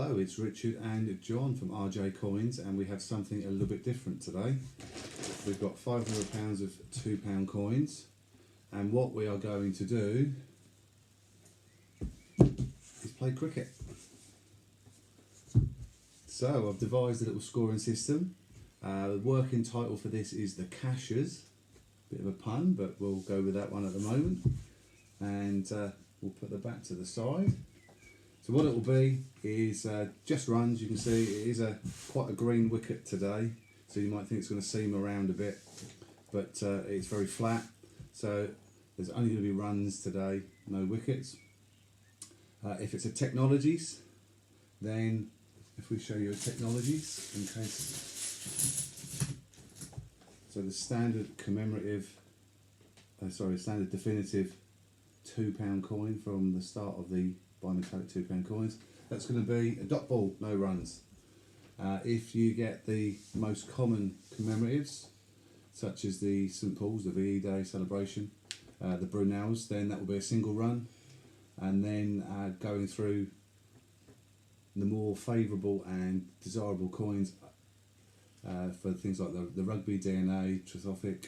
Hello, it's Richard and John from RJ Coins, and we have something a little bit different today. We've got £500 of £2 coins, and what we are going to do is play cricket. So I've devised a little scoring system. The working title for this is the Cashers. Bit of a pun, but we'll go with that one at the moment. And we'll put the bat to the side. So what it will be is just runs. You can see it is quite a green wicket today, so you might think it's going to seam around a bit, but it's very flat. So there's only going to be runs today, no wickets. If it's a technologies, then if we show you a technologies, in case. So the standard commemorative, standard definitive £2 coin from the start of the bimetallic £2 coins. That's going to be a dot ball, no runs. If you get the most common commemoratives, such as the St Paul's, the VE Day celebration, the Brunels, then that will be a single run. And then going through the more favourable and desirable coins for things like the Rugby DNA, Trithopic,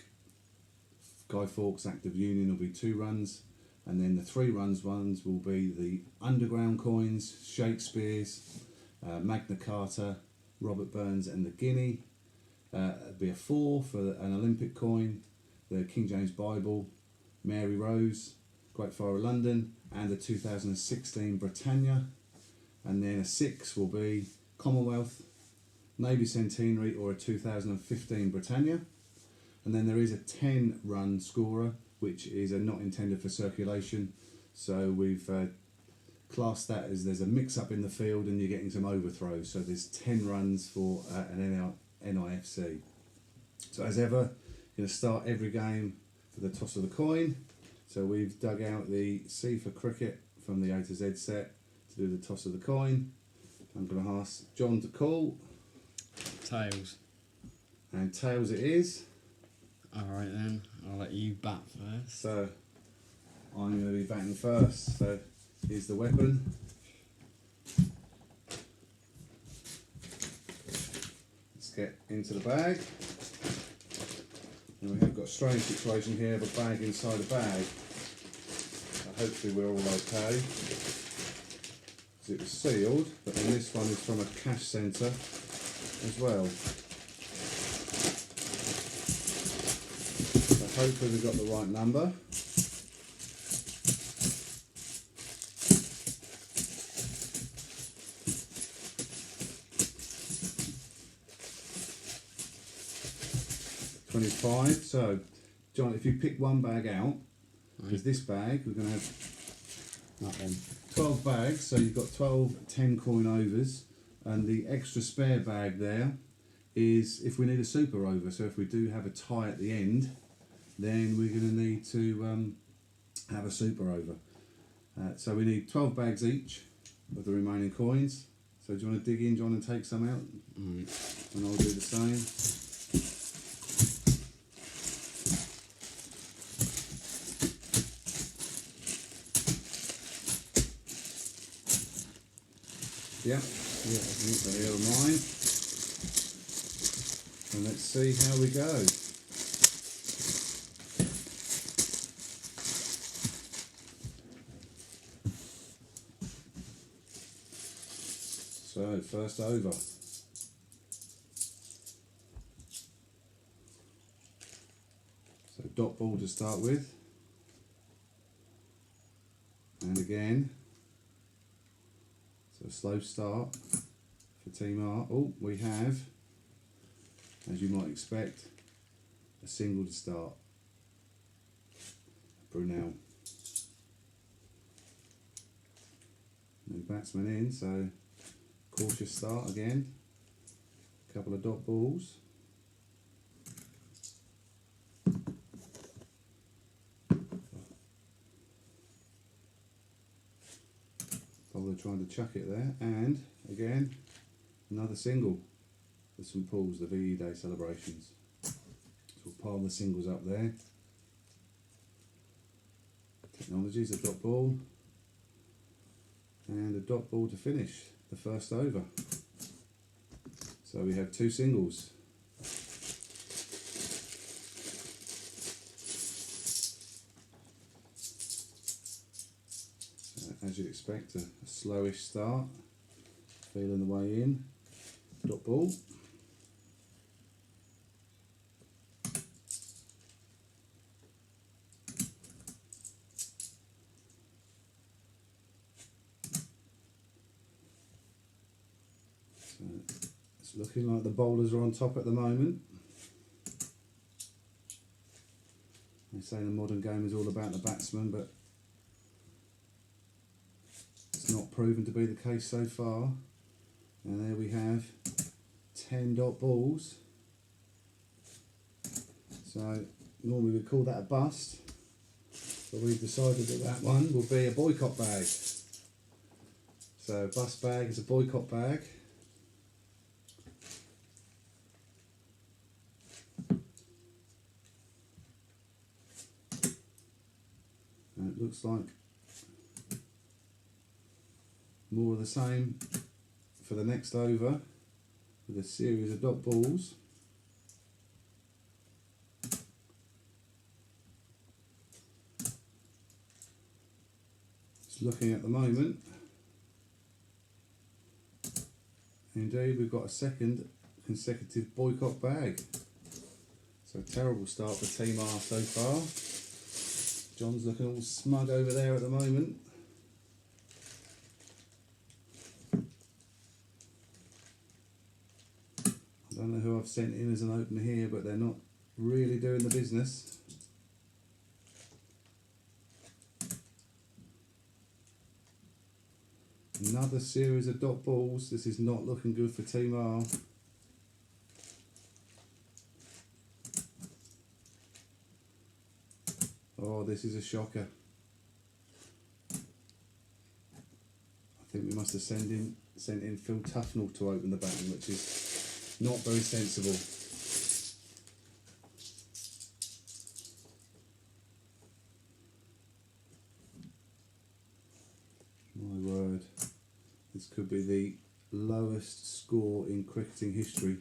Guy Fawkes Active Union will be 2 runs. And then the 3 runs ones will be the Underground coins, Shakespeare's, Magna Carta, Robert Burns and the Guinea. It'll be a 4 for an Olympic coin, the King James Bible, Mary Rose, Great Fire of London, and the 2016 Britannia. And then a 6 will be Commonwealth, Navy Centenary, or a 2015 Britannia. And then there is a 10 run scorer, which is not intended for circulation, so we've classed that as there's a mix-up in the field and you're getting some overthrows. So there's 10 runs for an NIFC. So as ever, you're going to start every game with the toss of the coin. So we've dug out the C for cricket from the A to Z set to do the toss of the coin. I'm going to ask John to call. Tails. And tails it is. Alright then, I'll let you bat first. So I'm going to be batting first. So here's the weapon. Let's get into the bag. And we have got a strange situation here of a bag inside a bag. Hopefully we're all okay. Because it was sealed, but then this one is from a cash centre as well. Hopefully we've got the right number. $25. So, John, if you pick one bag out, because this bag we're going to have 12 bags, so you've got 12 10 coin overs, and the extra spare bag there is if we need a super over. So if we do have a tie at the end, then we're going to need to have a super over. So we need 12 bags each of the remaining coins. So do you want to dig in, John, and take some out? And I'll do the same. Yeah, I think they are mine. And let's see how we go. So, first over. So, dot ball to start with. And again. So, slow start for Team R. Oh, we have, as you might expect, a single to start. Brunel. No batsman in, so cautious start again. A couple of dot balls. Bowler trying to chuck it there, and again another single for St Paul's, the VE Day celebrations. So we'll pile the singles up there. Technologies, a dot ball, and a dot ball to finish the first over. So we have 2 singles. As you'd expect, a slowish start, feeling the way in, dot ball. So it's looking like the bowlers are on top at the moment. They say the modern game is all about the batsman, but it's not proven to be the case so far. And there we have 10 dot balls. So normally we call that a bust, but we've decided that that one will be a boycott bag. So bust bag is a boycott bag. And it looks like more of the same for the next over with a series of dot balls. Just looking at the moment, indeed we've got a second consecutive boycott bag. So terrible start for Team R so far. John's looking all smug over there at the moment. I don't know who I've sent in as an opener here, but they're not really doing the business. Another series of dot balls. This is not looking good for Team R. Oh, this is a shocker. I think we must have sent in Phil Tufnell to open the batting, which is not very sensible. My word, this could be the lowest score in cricketing history.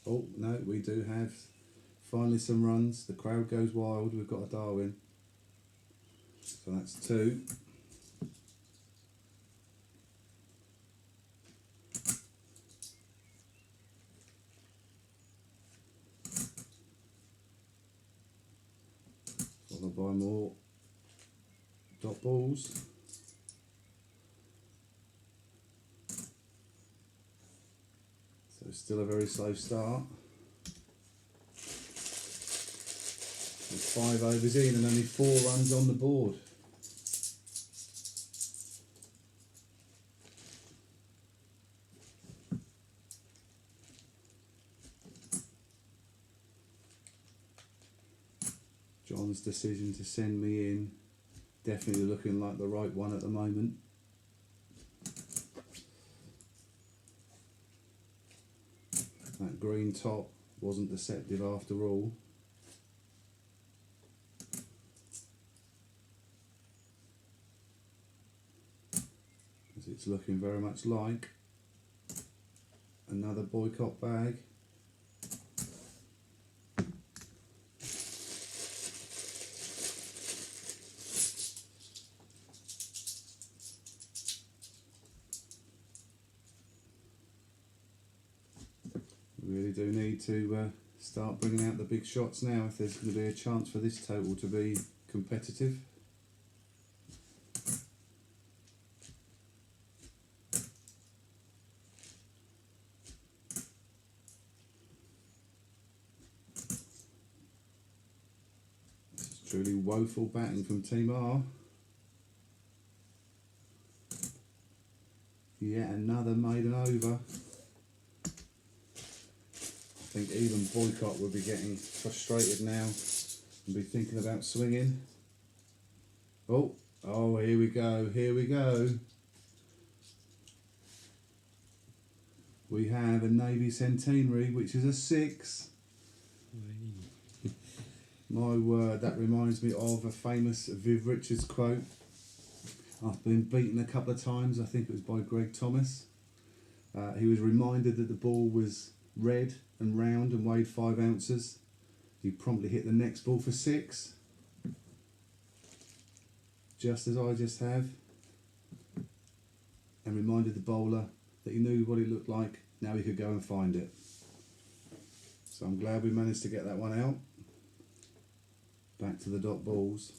Oh no, we do have finally some runs. The crowd goes wild. We've got a Darwin. So that's 2. Followed by more dot balls. So still a very slow start. With 5 overs in and only 4 runs on the board. John's decision to send me in, definitely looking like the right one at the moment. That green top wasn't deceptive after all. As it's looking very much like another boycott bag. We really do need to start bringing out the big shots now if there's going to be a chance for this total to be competitive. This is truly woeful batting from Team R. Yet another maiden over. I think even boycott will be getting frustrated now and be thinking about swinging. Oh, here we go, here we go. We have a Navy Centenary, which is a 6. My word, that reminds me of a famous Viv Richards quote. After being beaten a couple of times, I think it was by Greg Thomas. He was reminded that the ball was red and round and weighed 5 ounces. He promptly hit the next ball for 6, just as I just have, and reminded the bowler that he knew what it looked like, now he could go and find it. So I'm glad we managed to get that one out. Back to the dot balls.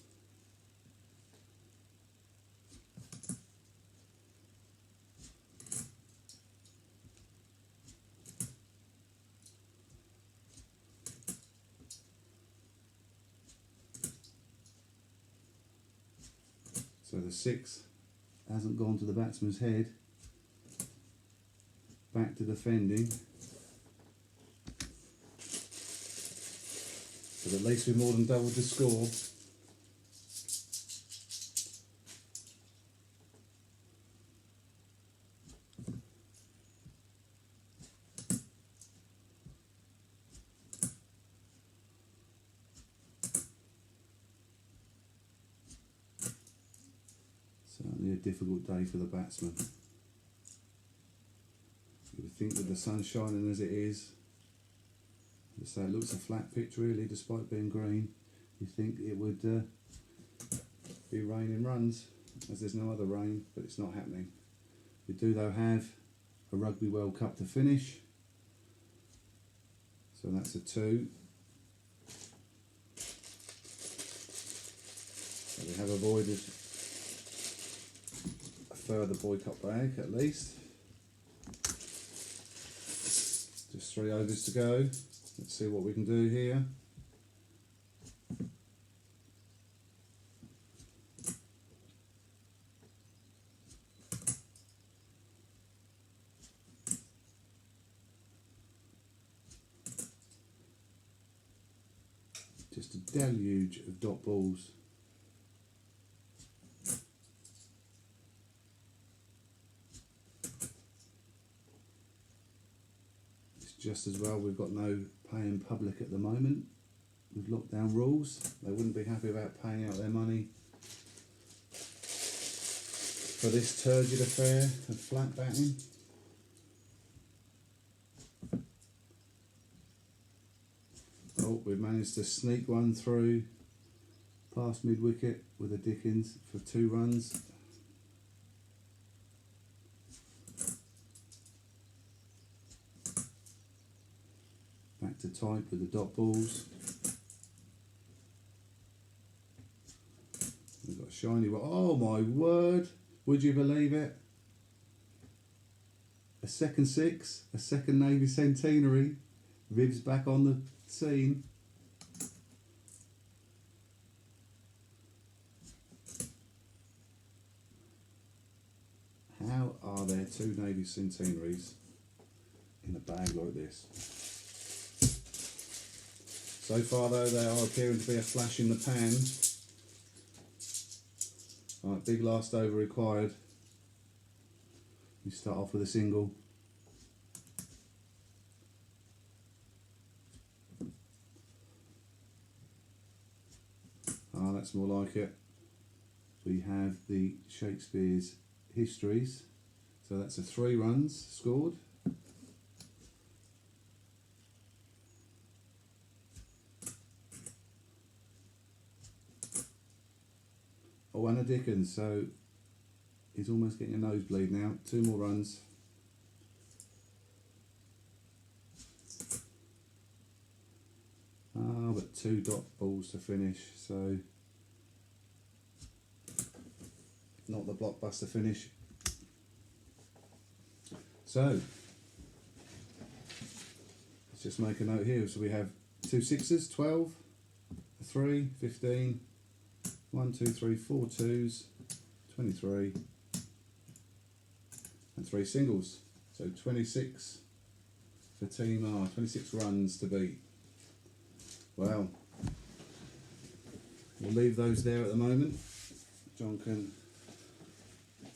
So the 6 hasn't gone to the batsman's head. Back to defending. But at least we more than doubled the score. Certainly a difficult day for the batsman. You would think with the sun shining as it is, so it looks a flat pitch really, despite being green. You think it would be raining runs, as there's no other rain, but it's not happening. We do though have a Rugby World Cup to finish, so that's a 2. So we have avoided a further boycott bag at least. Just 3 overs to go. Let's see what we can do here. Just a deluge of dot balls. It's just as well we've got no paying public at the moment. With lockdown rules, they wouldn't be happy about paying out their money for this turgid affair of flat batting. Oh, we've managed to sneak one through past mid wicket with a Dickens for 2 runs. Back to type with the dot balls. We've got a shiny one. Oh my word! Would you believe it? A second 6, a second Navy centenary. Viv's back on the scene. How are there 2 Navy centenaries in a bag like this? So far though, they are appearing to be a flash in the pan. Right, big last over required. You start off with a single. Ah, that's more like it. We have the Shakespeare's Histories. So that's a 3 runs scored. Oh, and a Dickens, so he's almost getting a nosebleed now. 2 more runs. Ah, but 2 dot balls to finish, so not the blockbuster finish. So let's just make a note here. So we have 2 6s, 12, a 3, 15, 1, 2, 3, 4 2s, 23, and 3 singles. So 26 for Team R, 26 runs to beat. Well, we'll leave those there at the moment. John can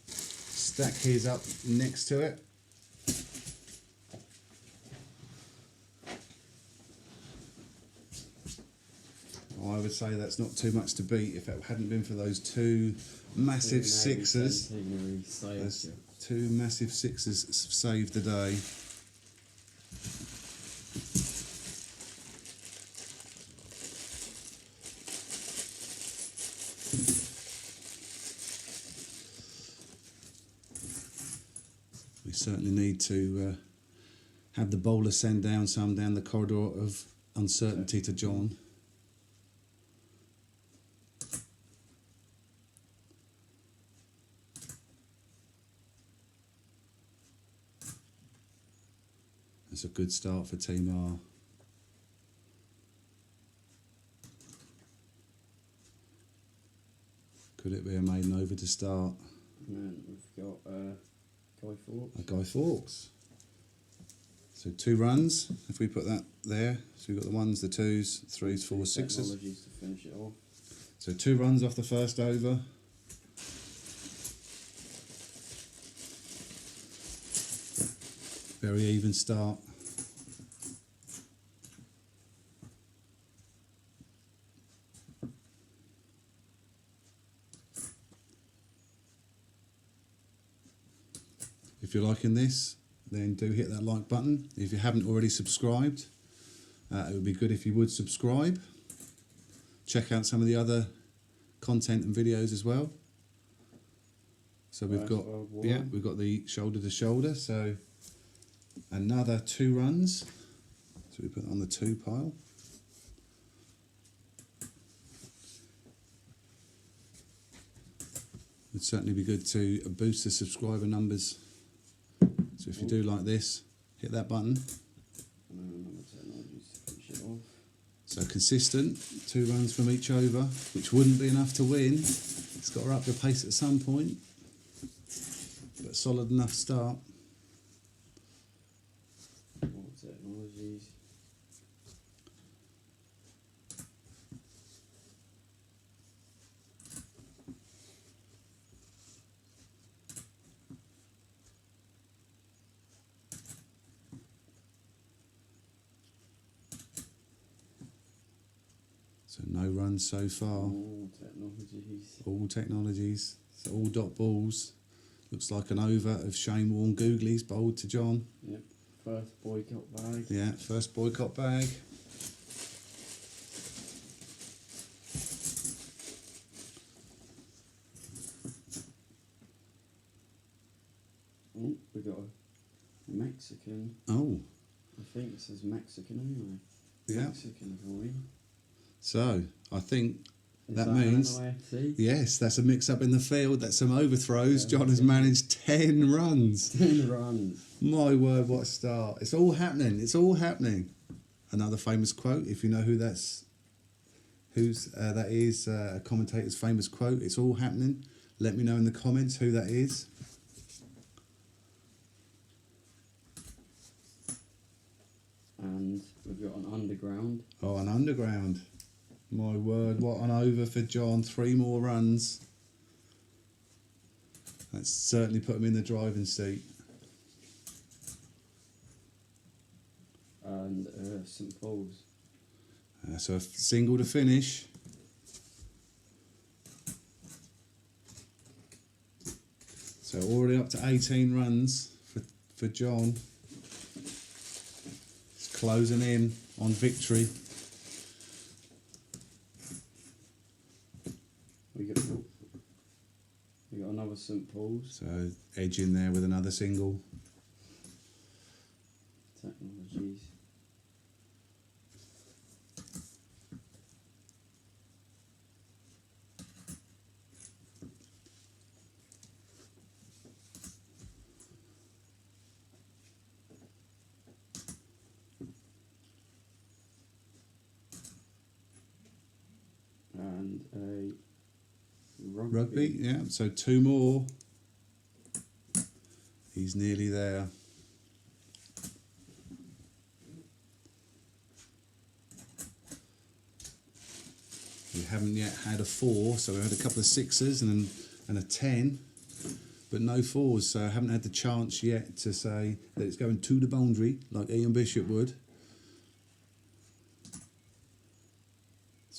stack his up next to it. I would say that's not too much to beat if it hadn't been for those two massive sixes. Those two massive sixes saved the day. We certainly need to have the bowler send down some down the corridor of uncertainty to John. That's a good start for Team R. Could it be a maiden over to start? And we've got Guy Fawkes. A Guy Fawkes. So 2 runs, if we put that there. So we've got the 1s, the 2s, 3s, 4s, 6s. Technologies to finish it off. So 2 runs off the first over. Very even start. If you're liking this, then do hit that like button. If you haven't already subscribed, it would be good if you would subscribe. Check out some of the other content and videos as well. So we've got, yeah, we've got the shoulder to shoulder. So another 2 runs. So we put it on the 2 pile. Would certainly be good to boost the subscriber numbers. So if you do like this, hit that button. So consistent, 2 runs from each over, which wouldn't be enough to win. It's got to up the pace at some point, but solid enough start. Technologies. So no runs so far. All technologies. All technologies. So all dot balls. Looks like an over of Shane Warne Googlies bowled to John. Yep. First boycott bag. Yeah, first boycott bag. Oh, we got a Mexican. Oh. I think it says Mexican anyway. Yeah. Mexican coin. So I think Is that means, an IFC? yes, that's a mix up in the field. That's some overthrows. John has managed 10 runs. 10 runs. My word, what a start. It's all happening. It's all happening. Another famous quote, if you know who that is, a commentator's famous quote. It's all happening. Let me know in the comments who that is. And we've got an underground. Oh, an underground. My word, what an over for John. 3 more runs. That's certainly put him in the driving seat. And St Paul's. So a single to finish. So already up to 18 runs for John. It's closing in on victory. We got another St Paul's. So edge in there with another single. Technologies. And a Rugby, yeah. So 2 more. He's nearly there. We haven't yet had a 4, so we had a couple of 6s and a 10, but no 4s. So I haven't had the chance yet to say that it's going to the boundary like Ian Bishop would.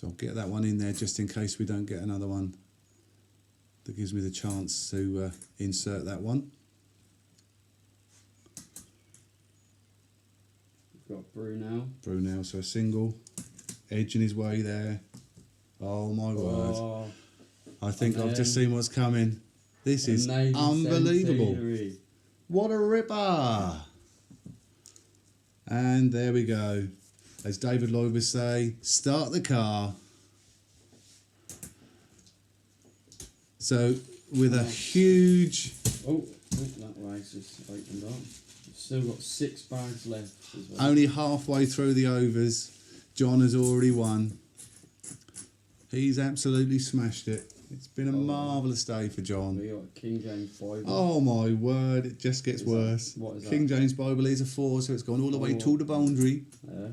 So I'll get that one in there just in case we don't get another one that gives me the chance to insert that one. We've got Brunel. Brunel, so a single, edging his way there. Oh my word. Oh, I think and I've just then seen what's coming. This is Navy unbelievable. Centenary. What a ripper! And there we go. As David Lloyd would say, start the car. So with a huge... Oh, that bag's just opened up. We've still got 6 bags left as well. Only halfway through the overs, John has already won. He's absolutely smashed it. It's been a marvellous day for John. We got King James Bible. Oh my word, it just gets worse. What is King that? James Bible is a 4, so it's gone all the way to the boundary. There?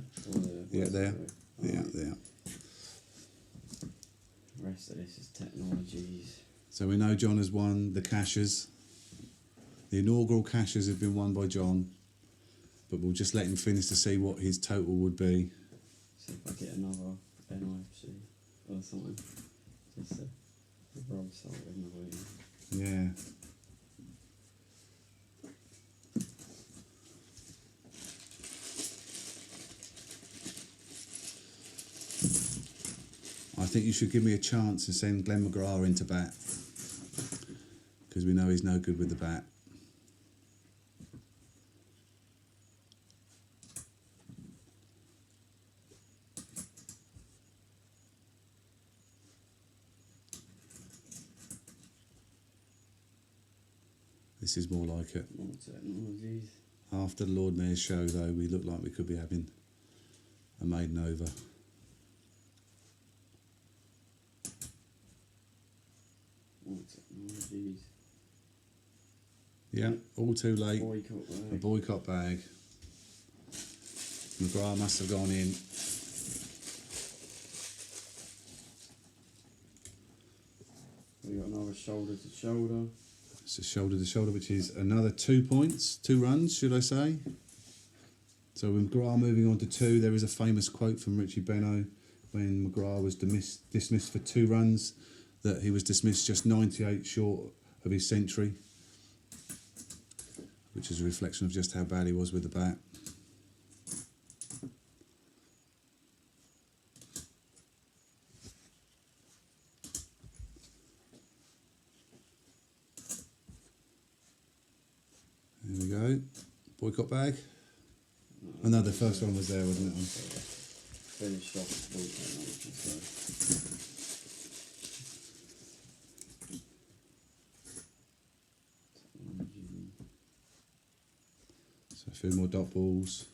Yeah, there. Yeah, Alright. there. The rest of this is technologies. So we know John has won the cashers. The inaugural cashers have been won by John, but we'll just let him finish to see what his total would be. See if I get another NIFC or something. Just a rub salt in the way. Yeah. I think you should give me a chance and send Glenn McGrath into bat, because we know he's no good with the bat. This is more like it. More technologies. After the Lord Mayor's show, though, we look like we could be having a maiden over. More technologies. Yeah, all too late. Boycott A bag. boycott bag. McGrath must have gone in. We got another shoulder to shoulder. It's a shoulder to shoulder, which is another 2 points, 2 runs, should I say. So with McGrath moving on to 2, there is a famous quote from Richie Benaud when McGrath was dismissed for 2 runs, that he was dismissed just 98 short of his century, which is a reflection of just how bad he was with the bat. There we go. Boycott bag. Oh no, the first one was there, wasn't it? Finished off the boycott. So a few more dot balls.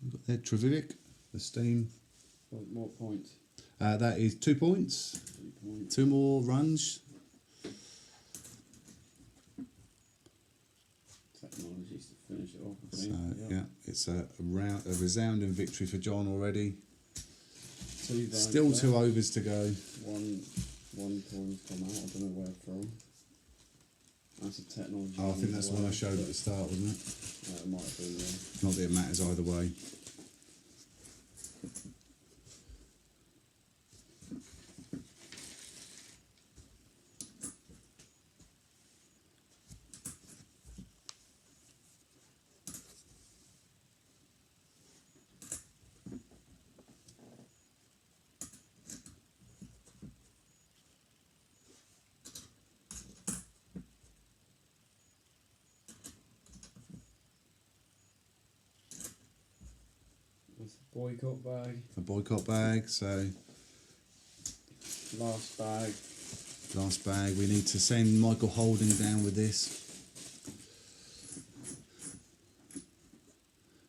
We've got there Trevivic, the steam. What point? That is 2 points. 3 points. 2 more runs. Technologies to finish it off, I So think. yeah, it's a resounding victory for John already. 2 bags Still left. 2 overs to go. One coin's come out, I don't know where from. That's a technology. Oh, I think one that's as the one I well, showed at but- the start, wasn't it? It might have been, yeah. Not that it matters either way. That's the boycott bag. A boycott bag, so Last bag. last bag. We need to send Michael Holding down with this.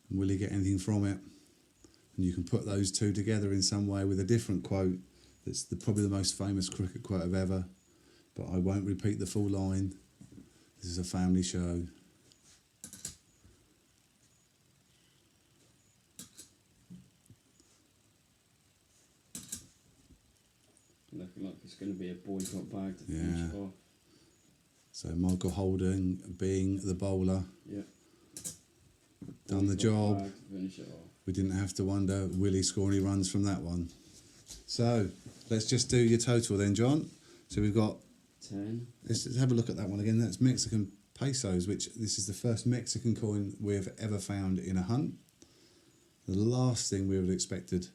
And will he get anything from it? And you can put those 2 together in some way with a different quote. That's probably the most famous cricket quote of ever. But I won't repeat the full line. This is a family show. Looking like it's going to be a boycott bag to Yeah. finish it off. So Michael Holden being the bowler. Yep. Done the Boycott job. bag to finish it off. We didn't have to wonder, will he score any runs from that one? So, let's just do your total then, John. So we've got, 10. let's have a look at that one again. That's Mexican pesos, which this is the first Mexican coin we've ever found in a hunt. The last thing we would have expected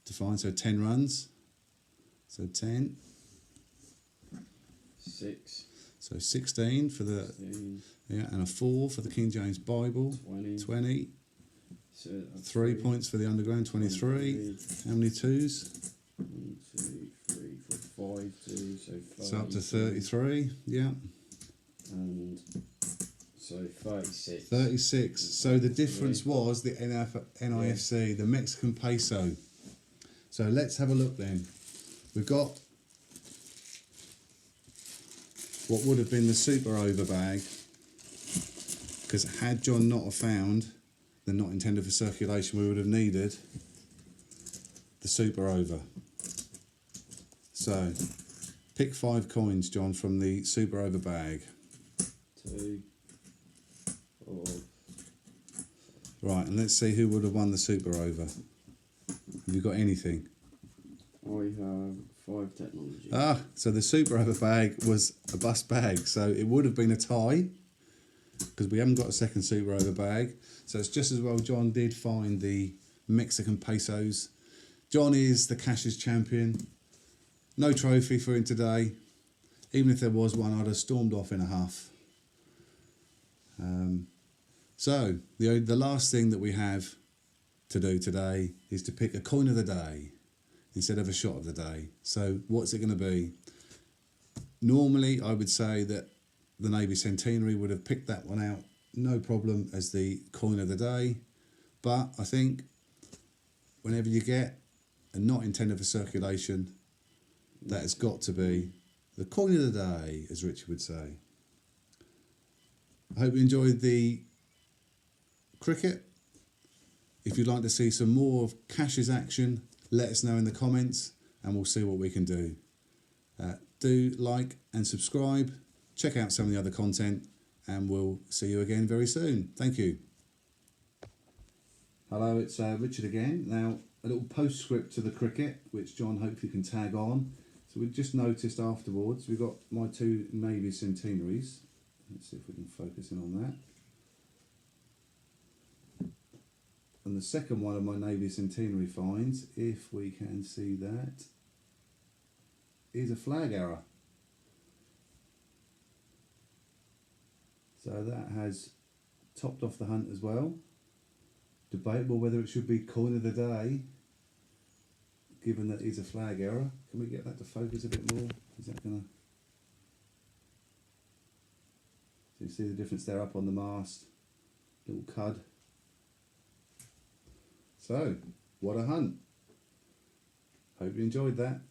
to find, so 10 runs. So 10. 6. So 16 for the, 16. yeah, and a 4 for the King James Bible. 20. 20. So 3 points for the Underground, 23. How many twos? 1, 2, 3, 4, 5 twos, so 30. So up to 33, yeah. And so 36. 36. So the difference was the NIFC, the Mexican peso. So let's have a look then. We've got what would have been the super over bag, because had John not have found the not intended for circulation, we would have needed the super over. So pick 5 coins, John, from the super over bag. 2, 4. Right, and let's see who would have won the super over. Have you got anything? I have 5 technology. Ah, so the super over bag was a bust bag, so it would have been a tie because we haven't got a second super over bag. So it's just as well John did find the Mexican pesos. John is the Cash's champion. No trophy for him today. Even if there was one, I'd have stormed off in a huff. So the last thing that we have to do today is to pick a coin of the day instead of a shot of the day. So what's it going to be? Normally I would say that the Navy Centenary would have picked that one out no problem as the coin of the day, but I think whenever you get a not intended for circulation, that has got to be the coin of the day, as Richard would say. I hope you enjoyed the cricket. If you'd like to see some more of Cash's action, let us know in the comments and we'll see what we can do. Do like and subscribe, check out some of the other content, and we'll see you again very soon. Thank you. Hello, it's Richard again. Now, a little postscript to the cricket, which John hopefully can tag on. So we just noticed afterwards, we've got my 2 Navy Centenaries. Let's see if we can focus in on that. And the second one of my Navy Centenary finds, if we can see that, is a flag error. So that has topped off the hunt as well. Debatable whether it should be coin of the day, given that it's a flag error. Can we get that to focus a bit more? Is that gonna... So you see the difference there up on the mast, little cud. So, what a hunt. Hope you enjoyed that.